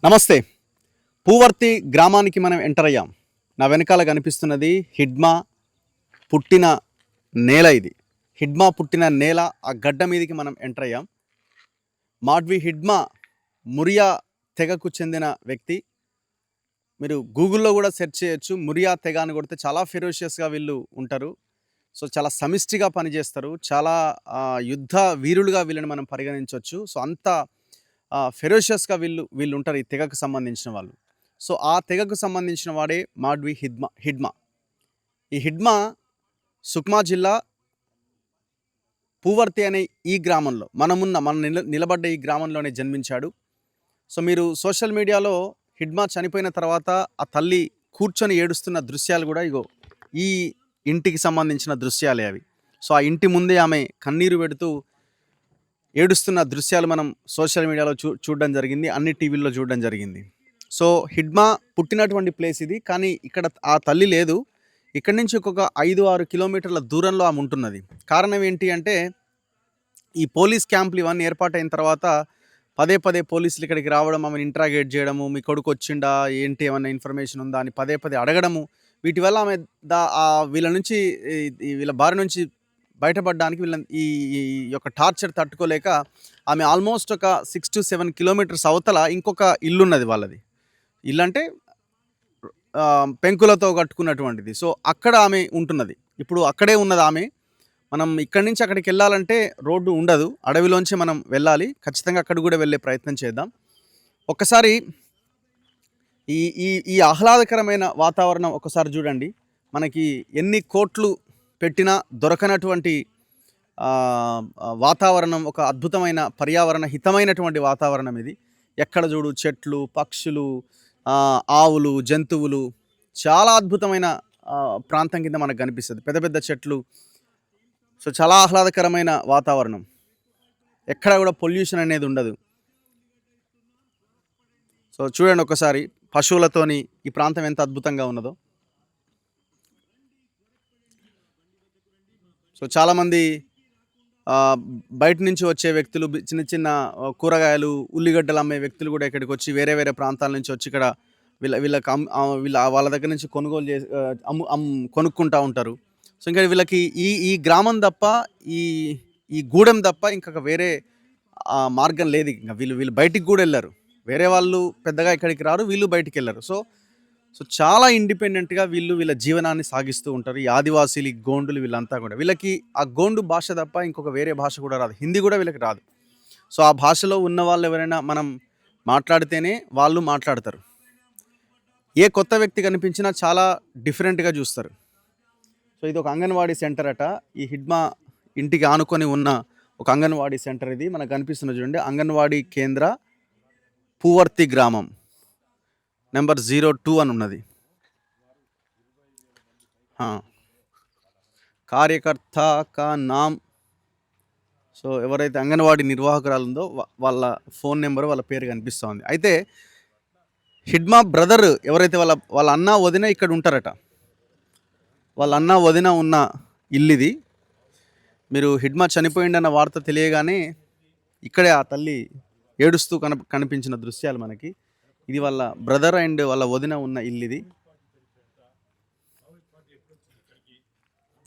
నమస్తే. పూవర్తి గ్రామానికి మనం ఎంటర్ అయ్యాం. నా వెనకాల కనిపిస్తున్నది హిడ్మా పుట్టిన నేల ఇది. హిడ్మా పుట్టిన నేల, ఆ గడ్డ మీదకి మనం ఎంటర్ అయ్యాం. మాడ్వి హిడ్మా మురియా తెగకు చెందిన వ్యక్తి. మీరు గూగుల్‌లో కూడా సెర్చ్ చేయొచ్చు. మురియా తెగ అని కొడితే చాలా ఫెరోషియస్‌గా వీళ్ళు ఉంటారు. సో, చాలా సమిష్టిగా పనిచేస్తారు. చాలా యుద్ధ వీరులుగా వీళ్ళని మనం పరిగణించొచ్చు. సో, అంత ఫెరోషియస్‌గా వీళ్ళుంటారు ఈ తెగకు సంబంధించిన వాళ్ళు. సో, ఆ తెగకు సంబంధించిన వాడే మాడ్వి హిడ్మా. ఈ హిడ్మా సుక్మా జిల్లా పూవర్తి అనే ఈ గ్రామంలో మనం నిలబడ్డ ఈ గ్రామంలోనే జన్మించాడు. సో, మీరు సోషల్ మీడియాలో హిడ్మా చనిపోయిన తర్వాత ఆ తల్లి కూర్చొని ఏడుస్తున్న దృశ్యాలు కూడా ఇగో ఈ ఇంటికి సంబంధించిన దృశ్యాలే అవి. సో, ఆ ఇంటి ముందే ఆమె కన్నీరు పెడుతూ ఏడుస్తున్న దృశ్యాలు మనం సోషల్ మీడియాలో చూడడం జరిగింది. అన్ని టీవీల్లో చూడడం జరిగింది. సో, హిడ్మా పుట్టినటువంటి ప్లేస్ ఇది. కానీ ఇక్కడ ఆ తల్లి లేదు. ఇక్కడి నుంచి ఒక 5-6 కిలోమీటర్ల దూరంలో ఆమె ఉంటున్నది. కారణం ఏంటి అంటే, ఈ పోలీస్ క్యాంపులు ఇవన్నీ ఏర్పాటైన తర్వాత పదే పదే పోలీసులు ఇక్కడికి రావడం, ఆమెను ఇంట్రాగేట్ చేయడము, మీ కొడుకు వచ్చిండా, ఏంటి, ఏమన్నా ఇన్ఫర్మేషన్ ఉందా అని పదే పదే అడగడము. వీటి వల్ల ఆమె వీళ్ళ నుంచి వీళ్ళ బారి నుంచి బయటపడడానికి ఈ ఈ యొక్క టార్చర్ తట్టుకోలేక ఆమె ఆల్మోస్ట్ ఒక 6-7 కిలోమీటర్స్ అవతల ఇంకొక ఇల్లున్నది వాళ్ళది. ఇల్లంటే పెంకులతో కట్టుకున్నటువంటిది. సో, అక్కడ ఆమె ఉంటున్నది. ఇప్పుడు అక్కడే ఉన్నది ఆమె. మనం ఇక్కడి నుంచి అక్కడికి వెళ్ళాలంటే రోడ్డు ఉండదు. అడవిలోంచి మనం వెళ్ళాలి. ఖచ్చితంగా అక్కడికి కూడా వెళ్ళే ప్రయత్నం చేద్దాం. ఒక్కసారి ఈ ఈ ఈ ఆహ్లాదకరమైన వాతావరణం ఒకసారి చూడండి. మనకి ఎన్ని కోట్లు పెట్టినా దొరకనటువంటి వాతావరణం, ఒక అద్భుతమైన పర్యావరణ హితమైనటువంటి వాతావరణం ఇది. ఎక్కడ చూడు చెట్లు, పక్షులు, ఆవులు, జంతువులు, చాలా అద్భుతమైన ప్రాంతం కింద మనకు కనిపిస్తుంది. పెద్ద పెద్ద చెట్లు. సో, చాలా ఆహ్లాదకరమైన వాతావరణం. ఎక్కడ కూడా పొల్యూషన్ అనేది ఉండదు. సో, చూడండి ఒకసారి పశువులతోని ఈ ప్రాంతం ఎంత అద్భుతంగా ఉన్నదో. సో, చాలామంది బయట నుంచి వచ్చే వ్యక్తులు, చిన్న చిన్న కూరగాయలు, ఉల్లిగడ్డలు అమ్మే వ్యక్తులు కూడా ఇక్కడికి వచ్చి వేరే వేరే ప్రాంతాల నుంచి వచ్చి ఇక్కడ వాళ్ళ దగ్గర నుంచి కొనుగోలు చేసి కొనుక్కుంటూ ఉంటారు. సో, ఇంకా వీళ్ళకి ఈ గ్రామం తప్ప, ఈ ఈ గూడెం తప్ప ఇంకొక వేరే మార్గం లేదు. ఇంకా వీళ్ళు బయటికి కూడా వెళ్ళారు. వేరే వాళ్ళు పెద్దగా ఇక్కడికి రారు, వీళ్ళు బయటికి వెళ్ళరు. సో, చాలా ఇండిపెండెంట్గా వీళ్ళ జీవనాన్ని సాగిస్తూ ఉంటారు. ఈ ఆదివాసీలు, ఈ గోండులు, వీళ్ళంతా కూడా. వీళ్ళకి ఆ గోండు భాష తప్ప ఇంకొక వేరే భాష కూడా రాదు. హిందీ కూడా వీళ్ళకి రాదు. సో, ఆ భాషలో ఉన్న వాళ్ళు ఎవరైనా మనం మాట్లాడితేనే వాళ్ళు మాట్లాడతారు. ఏ కొత్త వ్యక్తి కనిపించినా చాలా డిఫరెంట్గా చూస్తారు. సో, ఇది ఒక అంగన్వాడీ సెంటర్ అట. ఈ హిడ్మా ఇంటికి ఆనుకొని ఉన్న ఒక అంగన్వాడీ సెంటర్ ఇది. మనకు కనిపిస్తున్నది చూడండి. అంగన్వాడీ కేంద్ర పూవర్తి గ్రామం నెంబర్ 02 అని ఉన్నది. కార్యకర్త కా నామ్. సో, ఎవరైతే అంగన్వాడీ నిర్వాహకురాలు ఉందో వాళ్ళ ఫోన్ నెంబర్, వాళ్ళ పేరు కనిపిస్తూ ఉంది. అయితే హిడ్మా బ్రదర్ ఎవరైతే వాళ్ళ అన్న వదిన ఇక్కడ ఉంటారట. వాళ్ళ అన్న వదిన ఉన్న ఇల్లుది. మీరు హిడ్మా చనిపోయిందన్న వార్త తెలియగానే ఇక్కడే ఆ తల్లి ఏడుస్తూ కనిపించిన దృశ్యాలు మనకి. ఇది వాళ్ళ బ్రదర్ అండ్ వాళ్ళ వదిన ఉన్న ఇల్లుది.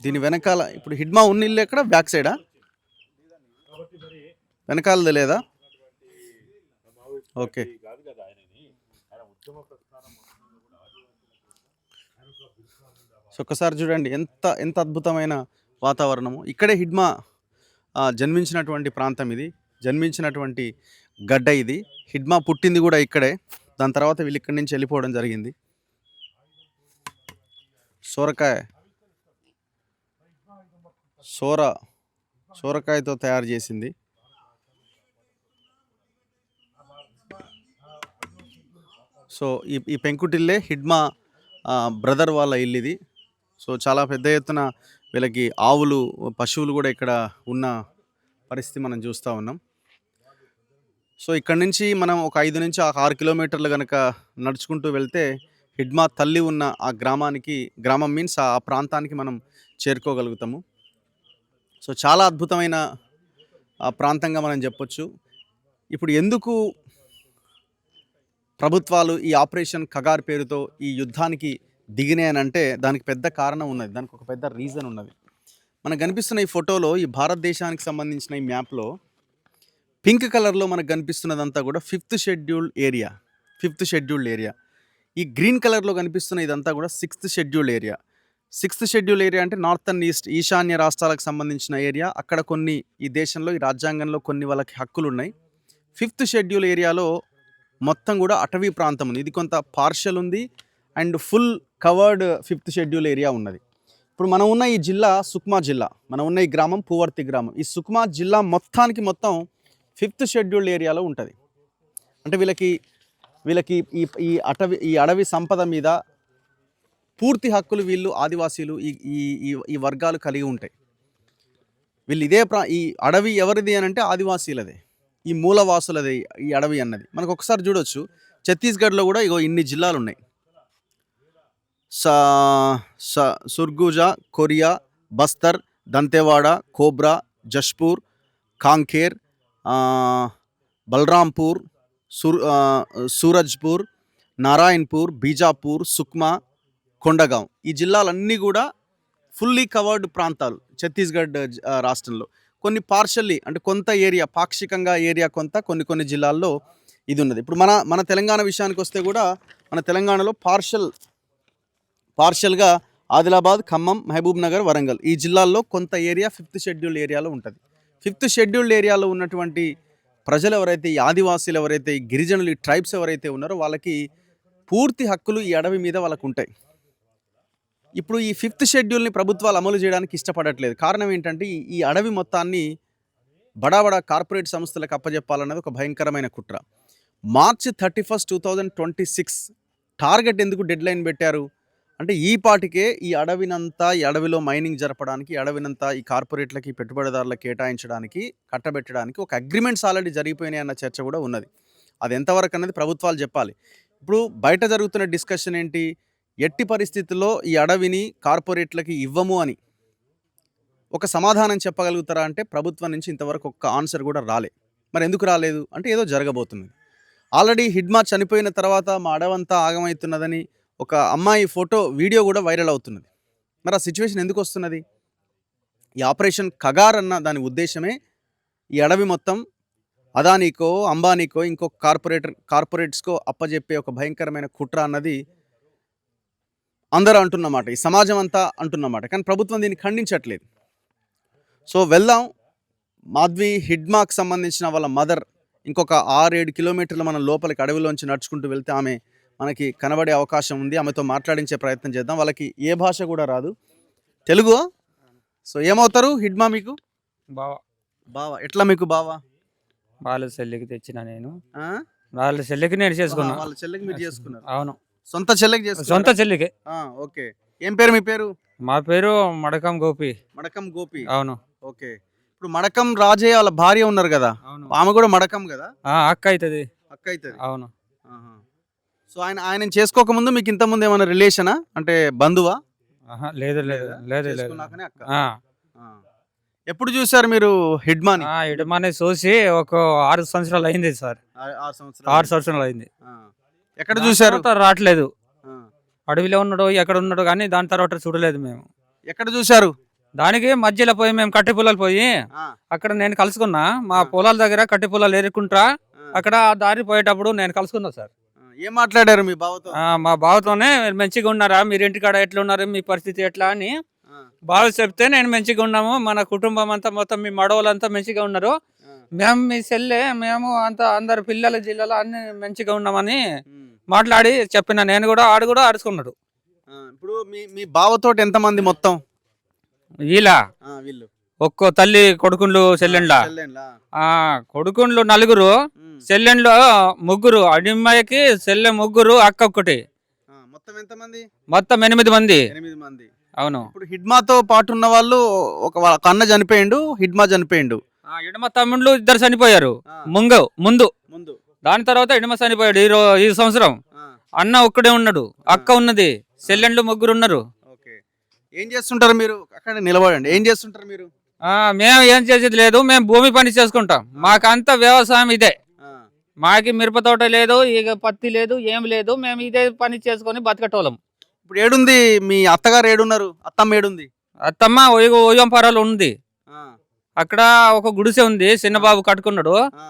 దీని వెనకాల ఇప్పుడు హిడ్మా ఉన్న ఇల్లు ఎక్కడ? బ్యాక్ సైడా? వెనకాలది లేదా? ఓకే. సో, ఒక్కసారి చూడండి ఎంత అద్భుతమైన వాతావరణము. ఇక్కడే హిడ్మా జన్మించినటువంటి ప్రాంతం ఇది. జన్మించినటువంటి గడ్డ ఇది. హిడ్మా పుట్టింది కూడా ఇక్కడే. దాని తర్వాత వీళ్ళు ఇక్కడి నుంచి వెళ్ళిపోవడం జరిగింది. సోరకాయతో తయారు చేసింది. సో, ఈ పెంకుటిల్లే హిడ్మా బ్రదర్ వాళ్ళ ఇల్లు ఇది. సో, చాలా పెద్ద ఎత్తున వీళ్ళకి ఆవులు, పశువులు కూడా ఇక్కడ ఉన్న పరిస్థితి మనం చూస్తూ ఉన్నాం. సో, ఇక్కడి నుంచి మనం ఒక 5-6 కిలోమీటర్లు కనుక నడుచుకుంటూ వెళ్తే హిడ్మా తల్లి ఉన్న ఆ గ్రామం మీన్స్ ఆ ప్రాంతానికి మనం చేరుకోగలుగుతాము. సో, చాలా అద్భుతమైన ప్రాంతంగా మనం చెప్పొచ్చు. ఇప్పుడు ఎందుకు ప్రభుత్వాలు ఈ ఆపరేషన్ కగార్ పేరుతో ఈ యుద్ధానికి దిగినాయనంటే దానికి పెద్ద కారణం ఉన్నది. దానికి ఒక పెద్ద రీజన్ ఉన్నది. మనకు కనిపిస్తున్న ఈ ఫోటోలో ఈ భారతదేశానికి సంబంధించిన ఈ మ్యాప్‌లో పింక్ కలర్‌లో మనకు కనిపిస్తున్నదంతా కూడా ఫిఫ్త్ షెడ్యూల్డ్ ఏరియా. ఈ గ్రీన్ కలర్‌లో కనిపిస్తున్న ఇదంతా కూడా sixth scheduled area. Sixth schedule area అంటే నార్త్ అండ్ ఈస్ట్ ఈశాన్య రాష్ట్రాలకు సంబంధించిన ఏరియా. అక్కడ కొన్ని ఈ దేశంలో ఈ రాజ్యాంగంలో కొన్ని వాళ్ళకి హక్కులున్నాయి. ఫిఫ్త్ షెడ్యూల్ ఏరియాలో మొత్తం కూడా అటవీ ప్రాంతం ఉంది. ఇది కొంత పార్షల్ ఉంది and full covered fifth schedule area ఉన్నది. ఇప్పుడు మనం ఉన్న ఈ జిల్లా సుక్మా జిల్లా, మనం ఉన్న ఈ గ్రామం పూవర్తి గ్రామం. ఈ సుక్మా జిల్లా మొత్తం ఫిఫ్త్ షెడ్యూల్ ఏరియాలో ఉంటుంది. అంటే వీళ్ళకి ఈ అడవి సంపద మీద పూర్తి హక్కులు వీళ్ళు ఆదివాసీలు ఈ వర్గాలు కలిగి ఉంటాయి. వీళ్ళు ఈ అడవి ఎవరిది అని అంటే ఆదివాసీలదే, ఈ మూలవాసులదే ఈ అడవి అన్నది. మనకు ఒకసారి చూడొచ్చు, ఛత్తీస్గఢ్లో కూడా ఇగో ఇన్ని జిల్లాలు ఉన్నాయి. సుర్గుజా, కొరియా, బస్తర్, దంతెవాడ, కోబ్రా, జష్పూర్, కాంకేర్, బలరాంపూర్, సూరజ్పూర్, నారాయణపూర్, బీజాపూర్, సుక్మా, కొండగాం. ఈ జిల్లాలన్నీ కూడా ఫుల్లీ కవర్డ్ ప్రాంతాలు ఛత్తీస్గఢ్ రాష్ట్రంలో. కొన్ని పార్షల్లీ అంటే కొంత ఏరియా, పాక్షికంగా ఏరియా కొంత, కొన్ని జిల్లాల్లో ఇది ఉన్నది. ఇప్పుడు మన తెలంగాణ విషయానికి వస్తే కూడా మన తెలంగాణలో పార్షల్గా ఆదిలాబాద్, ఖమ్మం, మహబూబ్ నగర్, వరంగల్ ఈ జిల్లాల్లో కొంత ఏరియా ఫిఫ్త్ షెడ్యూల్డ్ ఏరియాలో ఉంటుంది. ఫిఫ్త్ షెడ్యూల్డ్ ఏరియాలో ఉన్నటువంటి ప్రజలు ఎవరైతే, ఈ ఆదివాసీలు ఎవరైతే, ఈ గిరిజనులు, ఈ ట్రైబ్స్ ఎవరైతే ఉన్నారో వాళ్ళకి పూర్తి హక్కులు ఈ అడవి మీద వాళ్ళకు ఉంటాయి. ఇప్పుడు ఈ ఫిఫ్త్ షెడ్యూల్ని ప్రభుత్వాలు అమలు చేయడానికి ఇష్టపడట్లేదు. కారణం ఏంటంటే ఈ అడవి మొత్తాన్ని బడా కార్పొరేట్ సంస్థలకు అప్పజెప్పాలన్నది ఒక భయంకరమైన కుట్ర. మార్చి 31, 2026 టార్గెట్ ఎందుకు డెడ్ లైన్ పెట్టారు అంటే ఈ పాటికే ఈ అడవిలో మైనింగ్ జరపడానికి, ఈ అడవినంతా ఈ కార్పొరేట్లకి, పెట్టుబడిదారులకు కేటాయించడానికి, కట్టబెట్టడానికి ఒక అగ్రిమెంట్స్ ఆల్రెడీ జరిగిపోయినాయి అన్న చర్చ కూడా ఉన్నది. అది ఎంతవరకు అన్నది ప్రభుత్వాలు చెప్పాలి. ఇప్పుడు బయట జరుగుతున్న డిస్కషన్ ఏంటి, ఎట్టి పరిస్థితుల్లో ఈ అడవిని కార్పొరేట్లకి ఇవ్వము అని ఒక సమాధానం చెప్పగలుగుతారా అంటే ప్రభుత్వం నుంచి ఇంతవరకు ఒక్క ఆన్సర్ కూడా రాలే. మరి ఎందుకు రాలేదు అంటే ఏదో జరగబోతుంది. ఆల్రెడీ హిడ్మా చనిపోయిన తర్వాత మా అడవంతా ఆగమవుతున్నదని ఒక అమ్మాయి వీడియో కూడా వైరల్ అవుతున్నది. మరి ఆ సిచ్యువేషన్ ఎందుకు వస్తున్నది? ఈ ఆపరేషన్ కగార్ అన్న దాని ఉద్దేశమే ఈ అడవి మొత్తం అదానీకో, అంబానీకో, ఇంకో కార్పొరేట్స్కో అప్పజెప్పే ఒక భయంకరమైన కుట్ర అన్నది అందరూ అంటున్నమాట, ఈ సమాజం అంతా అంటున్నమాట. కానీ ప్రభుత్వం దీన్ని ఖండించట్లేదు. సో వెళ్దాం, మాధవి హిడ్మాకు సంబంధించిన వాళ్ళ మదర్ ఇంకొక 6-7 కిలోమీటర్లు మనం లోపలికి అడవిలోంచి నడుచుకుంటూ వెళ్తే ఆమె మనకి కనబడే అవకాశం ఉంది. ఆమెతో మాట్లాడించే ప్రయత్నం చేద్దాం. వాళ్ళకి ఏ భాష కూడా రాదు, తెలుగు. సో ఏమవుతారు హిడ్మా మీకు? బావా. ఎట్లా మీకు బావా? వాళ్ళ చెల్లికి తెచ్చిన నేను, వాళ్ళ చెల్లికి నేను చేసుకున్నా. వాళ్ళ చెల్లికి మీరు చేసుకున్నారు? అవును, సొంత చెల్లికి చేసుకున్నారు? సొంత చెల్లికి. ఓకే. ఏం పేరు మీ పేరు? మా పేరు మడకం గోపి. మడకం గోపి. అవును. ఓకే. ఇప్పుడు మడకం రాజయ్య వాళ్ళ భార్య ఉన్నారు కదా, ఆమె కూడా మడకం కదా? అక్క అవుతుంది. అక్క అవుతుంది. అవును. సో ఆయన చేసుకోక ముందు మీకు ఇంత ముందు ఏమైనా రిలేషనా అంటే బంధువా? లేదు. అక్క. ఎప్పుడు చూసారు మీరు హిడ్మాని? హిడ్మాని చూసి ఒక 6 సంవత్సరాలు అయింది సార్. 6 సంవత్సరాలు అయింది. ఎక్కడ చూసారు? రావట్లేదు, అడవిలో ఉన్నాడు, ఎక్కడ ఉన్నాడు, కానీ దాని తర్వాత చూడలేదు మేము. ఎక్కడ చూసారు? దానికి మధ్యలో పోయి మేము కట్టి పొలాలు పోయి అక్కడ నేను కలుసుకున్నా. మా పొలాల దగ్గర కట్టి పొలాలు ఏరుకుంటా అక్కడ దారి పోయేటప్పుడు నేను కలుసుకున్నా సార్. ఏం మాట్లాడారు మీ బావతో? మా బావతోనే మంచిగా ఉన్నారా, మీరు ఇంటికాడ ఎట్లా ఉన్నారు, మీ పరిస్థితి ఎట్లా అని బావ చెప్తే నేను మంచిగా ఉన్నాము, మన కుటుంబం అంతా మొత్తం మీ మడవలంతా మంచిగా ఉన్నారు, మేము మీ చెల్లె మేము అంతా అందరు పిల్లల జిల్లాలో అన్ని మంచిగా ఉన్నామని మాట్లాడి చెప్పిన. నేను కూడా ఆడు కూడా అరుచుకున్నాడు. ఇప్పుడు మీ బావతోటి ఎంతమంది మొత్తం? వీళ్ళు ఒక్కో తల్లి కొడుకుండ్లు చెల్లెండ్లా, కొడుకుండ్లు 4, చెల్లెండ్లు 3. అడిమ్మాయికి చెల్లె 3, అక్క 1. మొత్తం 8 మంది. అవును. ఇప్పుడు హిడ్మాతో పాటు ఉన్న వాళ్ళు ఒక అన్న చనిపోయిండు, హిడ్మా చనిపోయిండు. ఇడమ తమ్ముళ్ళు 2 చనిపోయారు ముందు. దాని తర్వాత ఇడమ చనిపోయాడు ఈ సంవత్సరం. అన్న ఒక్కడే ఉన్నాడు, అక్క ఉన్నది, చెల్లెండ్లు 3 ఉన్నారు. ఏం చేస్తుంటారు మీరు? అక్కడ నిలబడండి. ఏం చేస్తుంటారు మీరు? మేము ఏం చేసేది లేదు, మేము భూమి పని చేసుకుంటాం. మాకంతా వ్యవసాయం ఇదే, మాకి మిరప తోట లేదు, ఇక పత్తి లేదు, ఏం లేదు. మేము ఇదే పని చేసుకొని బతకటోళ్ళం. ఇప్పుడు ఏడుంది మీ అత్తగారు ఏడున్నారు? అత్తమ్మ ఏడుంది? అత్తమ్మ ఓయంపరాలు ఉంది. ఆ, అక్కడ ఒక గుడిసె ఉంది, చిన్నబాబు కట్టుకున్నాడు. ఆ,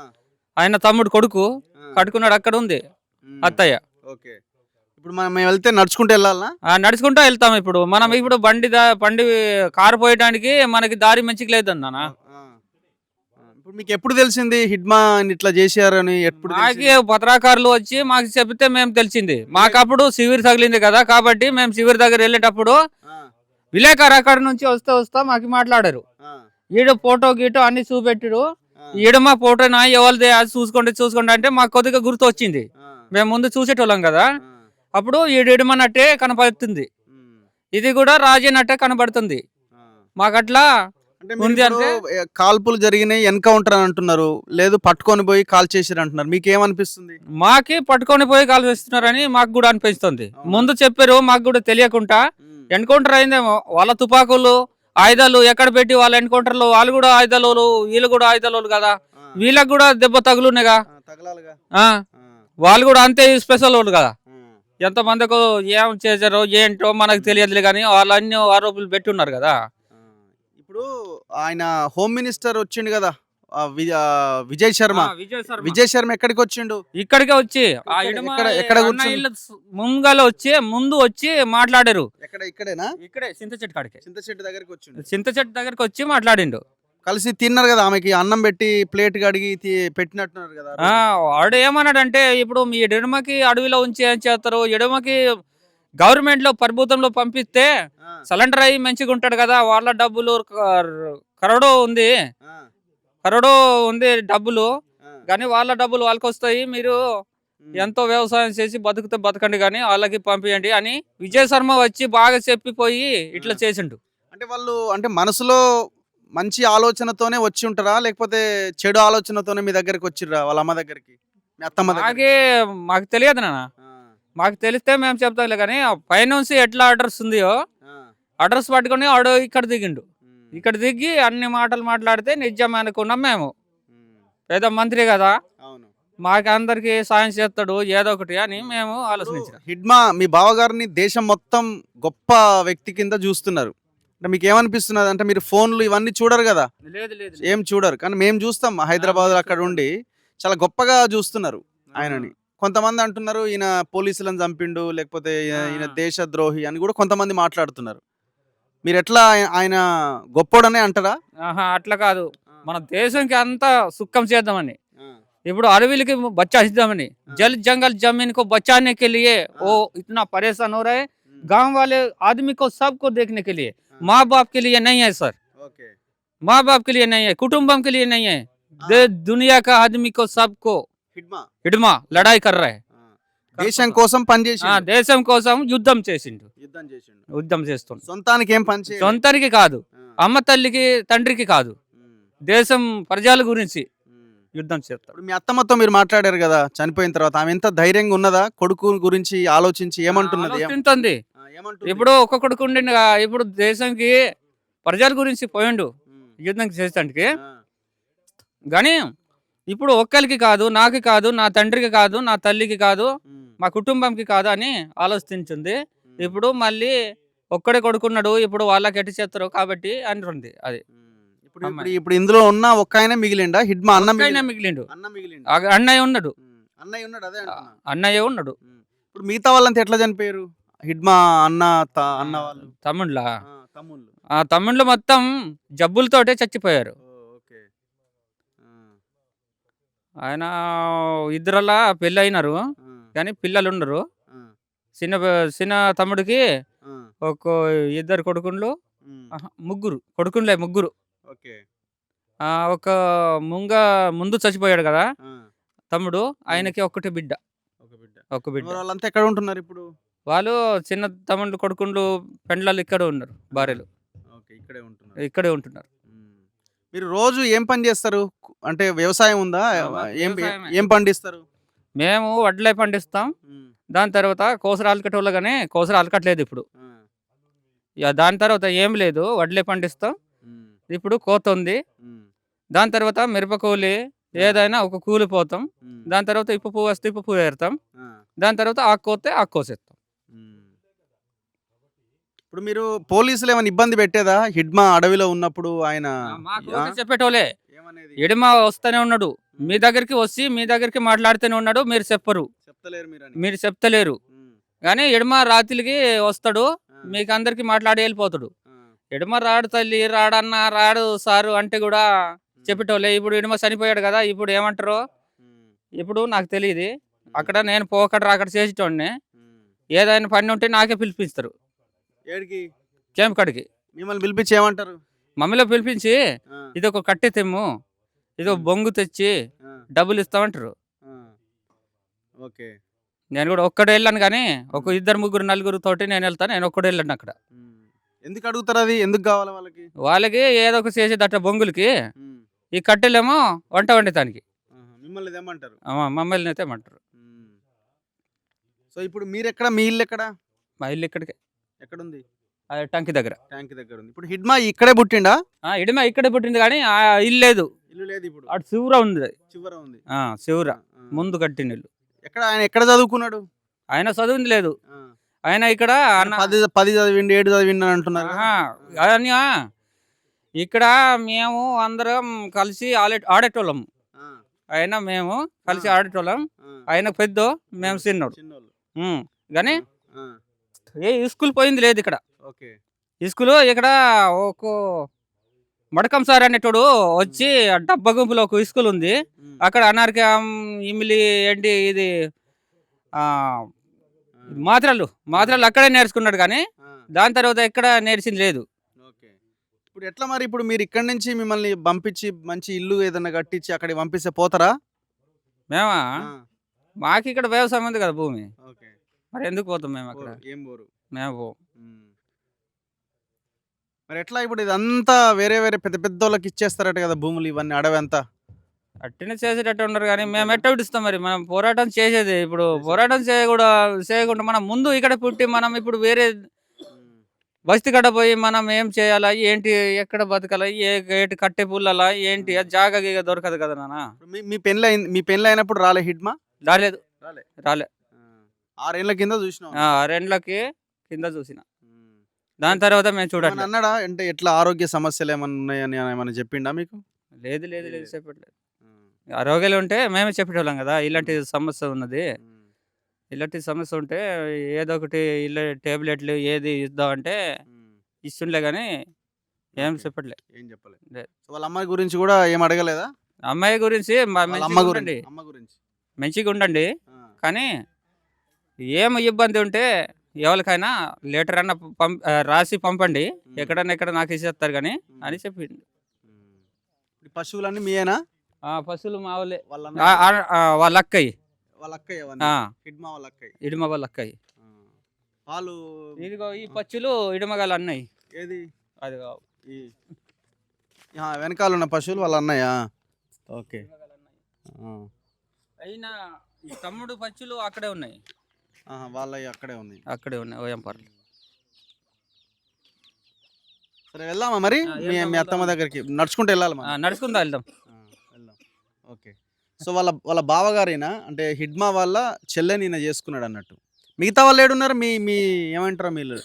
ఆయన తమ్ముడు కొడుకు ఆ. కట్టుకున్నాడు, అక్కడ ఉంది ఉమ్, అత్తయ్య. ఓకే. ఇప్పుడు మేము వెళ్తే నడుచుకుంటూ వెళ్ళాలనా? నడుచుకుంటూ వెళ్తాం. ఇప్పుడు మనం ఇప్పుడు బండి కారు పోయడానికి మనకి దారి మంచిగా లేదన్న. ఆ, ఆ. ఇప్పుడు మీకు ఎప్పుడు తెలిసింది హిడ్మా ఇట్లా చేశారని? ఎప్పుడు మాకి పత్రాకారులు వచ్చి మాకు చెప్తే మేము తెలిసింది. మాకు అప్పుడు శివిర్ తగిలింది కదా, కాబట్టి మేము శివిర్ దగ్గర వెళ్ళేటప్పుడు విలేకరు అక్కడ నుంచి వస్తా మాకు మాట్లాడారు. ఈడు ఫోటో గీటో అన్ని చూపెట్టాడు. ఈడ మా ఫోటో నా ఎవరిది అది చూసుకోండి అంటే మాకు కొద్దిగా గుర్తు వచ్చింది. మేము ముందు చూసేటోళ్ళం కదా, అప్పుడు ఈడమన్నట్టే కనపడుతుంది. ఇది కూడా రాజేనట్టే కనబడుతుంది. మాకు అట్లా అంటే కాల్పులు జరిగినాయి, ఎన్కౌంటర్ అని అంటున్నారు, లేదు పట్టుకొని పోయి కాల్ చేసారు అంటున్నారు. మీకు ఏమనిపిస్తుంది? మాకి పట్టుకొని పోయి కాల్ చేస్తున్నారని మాకు కూడా అనిపిస్తుంది. ముందు చెప్పారు, మాకు కూడా తెలియకుండా ఎన్కౌంటర్ అయిందేమో. వాళ్ళ తుపాకులు ఆయుధాలు ఎక్కడ పెట్టి వాళ్ళ ఎన్కౌంటర్లు, వాళ్ళు కూడా ఆయుధాలు, వీళ్ళు కూడా ఆయుధాలు కదా, వీళ్ళకి కూడా దెబ్బ తగులునేగా. వాళ్ళు కూడా అంతే స్పెషల్ వాళ్ళు కదా. ఎంతమందికి ఏం చేశారో ఏంటో మనకు తెలియదులే, కానీ వాళ్ళు అన్ని ఆరోపణలు పెట్టి ఉన్నారు కదా. ఇప్పుడు ఆయన హోమ్ మినిస్టర్ వచ్చిండు కదా, విజయ్ శర్మ. విజయ్ శర్మ ఎక్కడికి వచ్చిండు? ఇక్కడికే వచ్చి ఎక్కడ ముందుగా ముందు వచ్చి మాట్లాడారు. ఇక్కడేనా? ఇక్కడే చింత చెట్టు కాడికి, చింత చెట్టు దగ్గరికి వచ్చి మాట్లాడిండు. కలిసి తిన్నారు కదా, ఆమెకి అన్నం పెట్టి ప్లేట్ కడిగి పెట్టినట్టున్నారు కదా. వాడు ఏమన్నాడంటే, ఇప్పుడు మీ ఎడమకి అడవిలో ఉంచి ఏం చేస్తారు, ఎడమకి గవర్నమెంట్ లో ప్రభుత్వంలో పంపిస్తే సిలిండర్ అయ్యి మంచిగా ఉంటాడు కదా, వాళ్ళ డబ్బులు కరోడో ఉంది డబ్బులు, కానీ వాళ్ళ డబ్బులు వాళ్ళకి వస్తాయి, మీరు ఎంతో వ్యవసాయం చేసి బతుకుతే బతకండి కానీ వాళ్ళకి పంపించండి అని విజయ్ శర్మ వచ్చి బాగా చెప్పిపోయి ఇట్లా చేసిండు. అంటే వాళ్ళు అంటే మనసులో మంచి ఆలోచనతోనే వచ్చి ఉంటారా, లేకపోతే చెడు ఆలోచనతోనే మీ దగ్గరికి వచ్చిర్రా వాళ్ళ అమ్మ దగ్గరికి, మీ అత్తమ్మ దగ్గరికి? మాకు తెలియదు నాన్న. మాకు తెలిస్తే మేము చెప్తాంలే, కానీ పైనుంచి ఎట్లా అడ్రస్ ఉందో అడ్రస్ పట్టుకొని ఆడు ఇక్కడ దిగిండు. ఇక్కడ దిగి అన్ని మాటలు మాట్లాడితే నిజం అనుకున్నాం మేము. పేద మంత్రి కదా, మాకు అందరికి సాయం చేస్తాడు ఏదో ఒకటి అని మేము ఆలోచించాం. హిడ్మా మీ బావగారిని దేశం మొత్తం గొప్ప వ్యక్తి కింద చూస్తున్నారు. అంటే మీకు ఏమనిపిస్తున్నది? అంటే మీరు ఫోన్లు ఇవన్నీ చూడరు కదా, ఏం చూడరు, కానీ మేము చూస్తాం హైదరాబాద్ అక్కడ ఉండి చాలా గొప్పగా చూస్తున్నారు ఆయనని. కొంతమంది అంటున్నారు ఈయన పోలీసులను చంపిండు, లేకపోతే ఈయన దేశద్రోహి అని కూడా కొంతమంది మాట్లాడుతున్నారు. మీరు ఎట్లా ఆయన గొప్పోడనే అంటారా? అట్లా కాదు, మన దేశంకి అంతా సుఖం చేద్దామని, ఇప్పుడు అడవిలకి బచ్చా ఇద్దామని, జల్ జంగల్ जमीन को बचाने के लिए वो इतना परेशान हो रहा है. गांव वाले आदमी को सबको देखने के लिए, माँ बाप के लिए नहीं है सर, माँ बाप के लिए नहीं है, कुटुंबम के लिए नहीं है, दुनिया का आदमी को सबको हिडमा लड़ाई कर रहा है. దేశం కోసం పనిచేసిండు, దేశం కోసం యుద్ధం చేస్తుండు. సొంతానికి ఏం పని చేయలేదు. సొంతానికి కాదు, అమ్మ తల్లికి తండ్రికి కాదు, దేశం ప్రజల గురించి యుద్ధం చేస్తాడు. మీ అత్తమ్మతో మీరు మాట్లాడారు కదా చనిపోయిన తర్వాత, ఆమె ఎంత ధైర్యంగా ఉన్నదా కొడుకు గురించి ఆలోచించి? ఏమంటున్నది? ఇప్పుడు ఒక కొడుకు ఉండి ఇప్పుడు దేశంకి ప్రజల గురించి పోయిండు యుద్ధం చేస్తానికి, కానీ ఇప్పుడు ఒక్కరికి కాదు, నాకు కాదు, నా తండ్రికి కాదు, నా తల్లికి కాదు, మా కుటుంబంకి కాదు అని ఆలోచించింది. ఇప్పుడు మళ్ళీ ఒక్కడే కొడుకున్నాడు, ఇప్పుడు వాళ్ళకి ఎట్టి చేస్తారు కాబట్టి అంటుంది. అది ఇప్పుడు ఇందులో ఉన్న ఒక్క ఆయన మిగిలిండా? హిడ్మా మిగిలిండు, అన్నయ్య ఉన్నాడు. అన్నయ్య ఉన్నాడు. ఇప్పుడు మిగతా వాళ్ళంతా ఎట్లా చనిపోయారు? హిడ్మా అన్న వాళ్ళు తమ్ముళ్ళు మొత్తం జబ్బులతోటే చచ్చిపోయారు. ఆయన ఇద్దరలా పెళ్ళి అయినారు, కానీ పిల్లలు ఉండరు. చిన్న తమ్ముడికి ఒక ఇద్దరు కొడుకులు, ముగ్గురు. ఒక ముందు చచ్చిపోయాడు కదా తమ్ముడు, ఆయనకి ఒక బిడ్డ. వాళ్ళంతా ఎక్కడ ఉంటున్నారు ఇప్పుడు? వాళ్ళు చిన్న తమ్ముళ్ళు కొడుకులు పెండ్లాలు ఇక్కడ ఉన్నారు, భార్యలు ఇక్కడే ఉంటున్నారు. మీరు రోజు ఏం పని చేస్తారు? అంటే వ్యవసాయం ఉందా? ఏం పండిస్తారు? మేము వడ్లే పండిస్తాం. దాని తర్వాత కోసర అలకటోళ్ళు, కానీ కోసర అలకట్లేదు ఇప్పుడు. దాని తర్వాత ఏం లేదు, వడ్లే పండిస్తాం. ఇప్పుడు కోత ఉంది. దాని తర్వాత మిరపకూలి, ఏదైనా ఒక కూలిపోతాం. దాని తర్వాత ఇప్పు పువ్వు వస్తే ఇప్పు పువ్వు ఏరుతాం. దాని తర్వాత ఆకు వస్తే ఆకు కోసేస్తాం. ఇప్పుడు మీరు పోలీసులు ఏమైనా ఇబ్బంది పెట్టేదా హిడ్మా అడవిలో ఉన్నప్పుడు ఆయన మాకు ఆ? ఒకటి చెప్పేటోలే ఏమనేది ఎడమ వస్తూనే ఉన్నాడు. మీ దగ్గరికి వచ్చి మీ దగ్గరికి మాట్లాడుతూనే ఉన్నాడు. మీరు చెప్పరు, చెప్తలేరు మీరు మీరు చెప్తలేరు. కానీ ఎడమ రాత్రికి వస్తాడు, మీకు అందరికి మాట్లాడి వెళ్ళిపోతాడు. ఎడమ రాడు తల్లి, రాడన్నా రాడు సారు అంటే కూడా చెప్పేటోళ్ళే. ఇప్పుడు ఎడమ చనిపోయాడు కదా, ఇప్పుడు ఏమంటారు ఇప్పుడు నాకు తెలియదు. అక్కడ నేను పోకడ రాకడ చేసేటోడిని. ఏదైనా పని ఉంటే నాకే పిలిపిస్తారు ఏడికి క్యాంప్ కాడికి. మిమ్మల్ని పిలిపించి ఏమంటారు? మమ్మీలో పిలిపించి ఆ, ఇది ఒక కట్టె తెమ్ము, ఇది ఒక బొంగు తెచ్చి ఆ, డబ్బులు ఇస్తామంటారు. ఆ. ఓకే. నేను కూడా ఒక్కడే వెళ్ళాను, కానీ ఒక ఇద్దరు ముగ్గురు నలుగురు తోటి నేను వెళ్తాను. నేను ఒక్కడే వెళ్ళాను అక్కడ. ఎందుకు అడుగుతారు అది? ఎందుకు కావాలి వాళ్ళకి? వాళ్ళకి ఏదో ఒక చేసేదట బొంగులకి. ఉమ్, ఈ కట్టెలేమో వంట వండేదానికి. ఆహా. మిమ్మల్ని ఇదేమంటారు? మమ్మల్ని అయితే ఏమంటారు. సో ఇప్పుడు మీరు ఎక్కడ, మీ ఇల్లు ఎక్కడ? మా ఇల్లు ఇక్కడికే, ఎక్కడుంది? ఆ టంకి దగ్గర. ట్యాంక్ దగ్గర ఉంది. ఇప్పుడు హిడ్మా ఇక్కడే పుట్టిండా? ఇడమ ఇక్కడే పుట్టింది, కానీ ఆ ఇల్లు లేదు. ఇల్లు లేదు ఇప్పుడు, అటు శివుర ఉంది. చివర ఉంది. శివుర ఆ. ముందు కట్టిన ఇల్లు. ఎక్కడ ఆయన ఎక్కడ చదువుకున్నాడు? ఆయన చదువుంది లేదు. ఆ. ఆయన ఇక్కడ ఆయన 10 చదివిండు, 7 చదివిండు అని అంటున్నారు కదా? అని ఇక్కడ మేము అందరం కలిసి ఆడేటోళ్ళం. ఆ, ఆయన మేము కలిసి ఆ. ఆడేటోళ్ళం. ఆ. ఆయన పెద్ద, మేము చిన్నోడు. చిన్నోళ్ళు. కానీ ఆ, ఏ స్కూల్ పోయింది లేదు ఇక్కడ. ఓకే. స్కూల్ ఇక్కడ ఒక మడకం సార్ అనేటోడు వచ్చి డబ్బా గుంపులో ఒక స్కూల్ ఉంది. ఉమ్, అక్కడ అనార్కం ఇమిలి ఏంటి ఇది ఆ, మాత్రలు అక్కడే నేర్చుకున్నాడు, కానీ ఆ, దాని తర్వాత ఎక్కడ నేర్చింది లేదు. ఓకే. ఇప్పుడు ఎట్లా మరి? ఇప్పుడు మీరు ఇక్కడ నుంచి మిమ్మల్ని పంపించి మంచి ఇల్లు ఏదైనా కట్టించి అక్కడికి పంపిస్తే పోతారా? మేమా ఆ, మాకు ఇక్కడ వ్యవసాయం ఉంది కదా భూమి, ఓకే. మరి ఎందుకు పోతాం మేము అక్కడ? పోరు, ఏం పోరు. మేము పోం. ఉమ్. మరి ఎట్లా ఇప్పుడు ఇదంతా వేరే వేరే పెద్ద పెద్ద వాళ్ళకి ఇచ్చేస్తారట కదా భూములు, ఇవన్నీ అడవి అంతా? అట్టనే చేసేటట్టు ఉన్నారు, కానీ మేము ఎట్ట విడిస్తాం మరి? మనం పోరాటం చేసేది. ఇప్పుడు పోరాటం చేయకుండా మనం ముందు ఇక్కడ పుట్టి మనం ఇప్పుడు వేరే ఉమ్, బస్తి కడ పోయి మనం ఏం చేయాలా, ఏంటి, ఎక్కడ బతకాలా, ఏటి కట్టె పుల్లలా ఏంటి, అది జాగా గీగ దొరకదు కదా నాన్న. ఇప్పుడు మీ పెళ్ళి అయినప్పుడు రాలే హిడ్మా? రాలేదు, రాలే. రాలే. 6 ఏళ్ల కింద చూసినావు? రెండ్లకి కింద చూసిన. దాని తర్వాత మేము చూడట్లేదు. అన్నాడా అంటే ఎట్లా ఆరోగ్య సమస్యలు ఏమన్నా ఉన్నాయని ఏమైనా చెప్పిండా మీకు? లేదు లేదు లేదు చెప్పట్లేదు. ఆరోగ్యాలు ఉంటే మేమే చెప్పేటోళ్ళం కదా, ఇలాంటి సమస్య ఉన్నది, ఇలాంటి సమస్య ఉంటే ఏదో ఒకటి ఇలా టాబ్లెట్లు ఏది ఇద్దామంటే ఇస్తుండే, కానీ ఏం చెప్పట్లేదు. ఏం చెప్పలేదు. లేదు. సో వాళ్ళ అమ్మాయి గురించి కూడా ఏం అడగలేదా? అమ్మాయి గురించి వాళ్ళ అమ్మ మంచిగా గురించి? ఉండండి, అమ్మ గురించి మంచిగా ఉండండి, ఆ, కానీ ఏం ఇబ్బంది ఉంటే ఎవరికైనా లెటర్ అన్న రాసి పంపండి, ఎక్కడన్నా ఎక్కడ నాకు ఇచ్చేస్తారు కానీ అని చెప్పిండు. ఈ పశువులన్నీ మీయేనా? పశువులు మా వాళ్ళే, వాళ్ళ వాళ్ళ అక్కయ్య. వాళ్ళ అక్కయ్య అవన్నీ? హిడ్మా వాళ్ళ అక్కయ్య. ఇడుమ వాళ్ళ అక్కయ్య. పాలు ఇదిగో ఈ పచ్చులు ఇడుమగాలు అన్నయ్య. ఏది? అది ఈ వెనకాల ఉన్న పశువులు వాళ్ళ అన్నయ్య. ఓకే. అయినా ఈ తమ్ముడు పచ్చులు అక్కడే ఉన్నాయి. వాళ్ళ అక్కడే ఉంది. అక్కడే ఉన్నాయి ఓయంపర్లు. సరే వెళ్దామా మరి? మీ అత్తమ్మ దగ్గరికి నడుచుకుంటూ వెళ్ళాలి మనం? నడుచుకుందా వెళ్దాం. వెళ్దాం. ఓకే. సో వాళ్ళ బావగారేనా అంటే హిడ్మా వాళ్ళ చెల్లెని ఈయన చేసుకున్నాడు అన్నట్టు. మిగతా వాళ్ళు ఏడున్నారు? మీ మీ ఏమంటారు మీరు?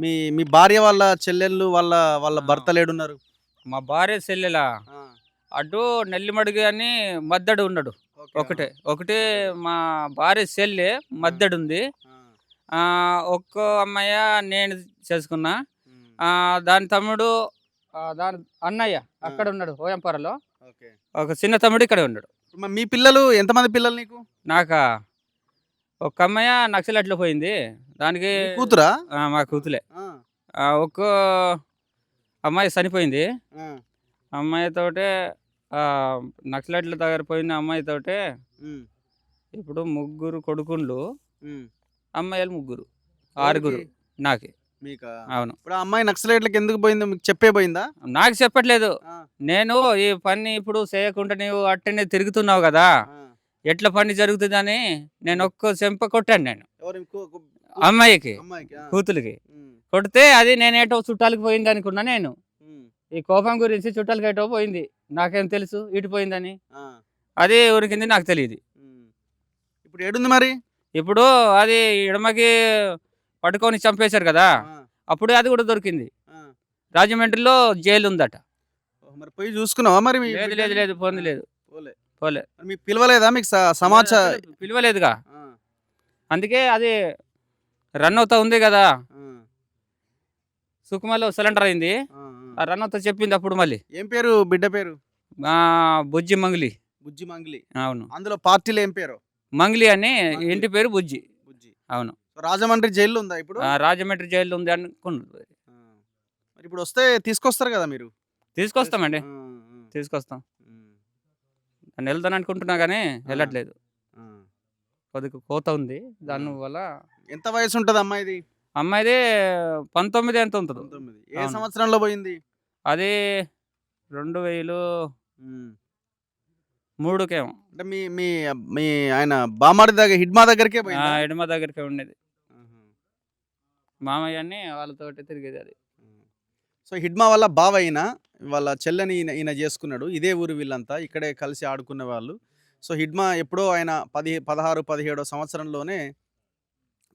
మీ మీ భార్య వాళ్ళ చెల్లెళ్ళు వాళ్ళ భర్తలు ఏడున్నారు? మా భార్య చెల్లెలా అటు నెల్లిమడుగు అని మద్దడు ఉన్నాడు. ఒకటే మా భార్య చెల్లె మద్దడు ఉంది. ఒక్క అమ్మాయి నేను చేసుకున్నా. దాని తమ్ముడు దాని అన్నయ్య అక్కడ ఉన్నాడు ఓయంపరలో. ఒక చిన్న తమ్ముడు ఇక్కడే ఉన్నాడు. మీ పిల్లలు ఎంతమంది పిల్లలు నీకు? నాకా ఒక అమ్మాయి నక్సలైట్లో పోయింది, దానికి కూతురా? మా కూతులే. ఒక్క అమ్మాయి చనిపోయింది. అమ్మాయితోటే నక్సలైట్ల దగ్గర పోయిన అమ్మాయితోటే ఇప్పుడు 3 కొడుకుళ్ళు, అమ్మాయిలు 3, 6 నాకే. మీకా? అవును. ఇప్పుడు ఆ అమ్మాయి నక్సలైట్లకు ఎందుకు పోయిందో మీకు చెప్పే పోయిందా? నాకు చెప్పట్లేదు. నేను ఈ పని ఇప్పుడు చేయకుండా నీవు అట్టనే తిరుగుతున్నావు కదా, ఎట్లా పని జరుగుతుందని నేను ఒక్క చెంప కొట్టాను. నేను అమ్మాయికి కూతురికి కొడితే అది నేనేటో చుట్టాలకు పోయింది అనుకున్నా. నేను ఈ కోపం గురించి చుట్టాలకి ఏటో పోయింది, నాకేం తెలుసు ఇటు పోయిందని. అది ఉరికింది నాకు తెలియదు. ఇప్పుడు ఏడుంది మరి? ఇప్పుడు అది ఎడమకి పట్టుకొని చంపేశారు కదా! ఆ, అప్పుడే అది కూడా దొరికింది. ఆ. రాజమండ్రిలో జైలు ఉందట. ఓహ్! మరి పోయి చూసుకున్నావా మరి మీ లేదు లేదు బిడ్డని? లేదు ఆ, పోంది లేదు. పోలే. పోలే. మరి మీకు పిలవలేదా? మీకు పిలవలేదుగా. ఆ, అందుకే అది రన్ అవుతా ఉంది కదా! ఆ, సుకుమాలో సిలిండర్ అయింది. ఆ, ఆ రన్ అవుతా చెప్పింది అప్పుడు మళ్ళీ. ఏం పేరు బిడ్డ పేరు? బుజ్జి మంగ్లీ. బుజ్జి మంగ్లీ. అవును. అందులో పార్టీలో ఏం పేరు? మంగ్లీ అని మంగ్లీ. ఇంటి పేరు బుజ్జి. బుజ్జి. అవును. రాజమండ్రి జైల్లో ఉందా ఇప్పుడు? రాజమండ్రి జైల్లో ఉంది అనుకున్నారు. ఆ. మరి ఇప్పుడు వస్తే తీసుకొస్తారు కదా మీరు? తీసుకొస్తామండి. ఆ, తీసుకొస్తాం. ఉమ్, నేను వెళ్తాను అనుకుంటున్నా కానీ వెళ్ళట్లేదు. ఆ. కొద్దిగా కోత ఉంది. దానివల్ల ఎంత వయసు ఉంటుంది అమ్మాయిది? అమ్మాయిది 19 ఎంతో ఉంటుందో. 19. ఏ అవును. సంవత్సరంలో పోయింది? అది 2003కేమో. అంటే మీ మీ మీ ఆయన బామ్మర్ది దగ్గర హిడ్మా దగ్గరికే పోయిందా? ఎడమ దగ్గరికే ఉండేది. ఆహా. మామయ్య అని వాళ్ళతోటి తిరిగేది అది. సో హిడ్మా వల్ల బావ అయిన వాళ్ళ చెల్లెని ఈయన ఈయన చేసుకున్నాడు. ఇదే ఊరు వీళ్ళంతా. ఇక్కడే కలిసి ఆడుకునే వాళ్ళు. సో హిడ్మా ఎప్పుడో ఆయన 16, 17 సంవత్సరంలోనే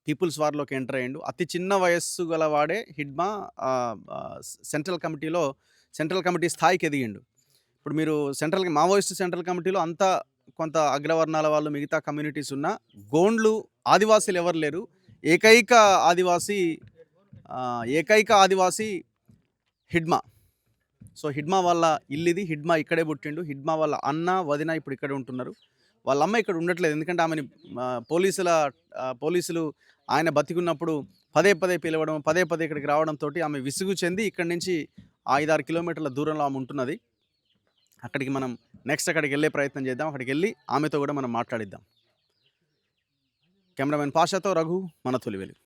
పీపుల్స్ వార్‌లోకి ఎంటర్ అయ్యిండు. అతి చిన్న వయస్సు గలవాడే హిడ్మా సెంట్రల్ కమిటీలో సెంట్రల్ కమిటీ స్థాయికి ఎదిగిండు. ఇప్పుడు మీరు మావోయిస్ట్ సెంట్రల్ కమిటీలో అంతా కొంత అగ్రవర్ణాల వాళ్ళు మిగతా కమ్యూనిటీస్ ఉన్న గోండ్లు ఆదివాసీలు ఎవరు లేరు. ఏకైక ఆదివాసీ ఏకైక ఆదివాసీ హిడ్మా. సో హిడ్మా వాళ్ళ ఇల్లిది. హిడ్మా ఇక్కడే పుట్టిండు. హిడ్మా వాళ్ళ అన్న, వదిన ఇప్పుడు ఇక్కడే ఉంటున్నారు. వాళ్ళ అమ్మ ఇక్కడ ఉండట్లేదు. ఎందుకంటే ఆమెని పోలీసులు ఆయన బతికున్నప్పుడు పదే పదే పిలవడం, పదే పదే ఇక్కడికి రావడంతోటి ఆమె విసుగు చెంది ఇక్కడి నుంచి 5, 6 కిలోమీటర్ల దూరంలో ఆమె ఉంటున్నది. అక్కడికి మనం నెక్స్ట్ అక్కడికి వెళ్ళే ప్రయత్నం చేద్దాం. అక్కడికి వెళ్ళి ఆమెతో కూడా మనం మాట్లాడిద్దాం. కెమెరామెన్ పాషాతో రఘు, మన తొలి వెలుగు.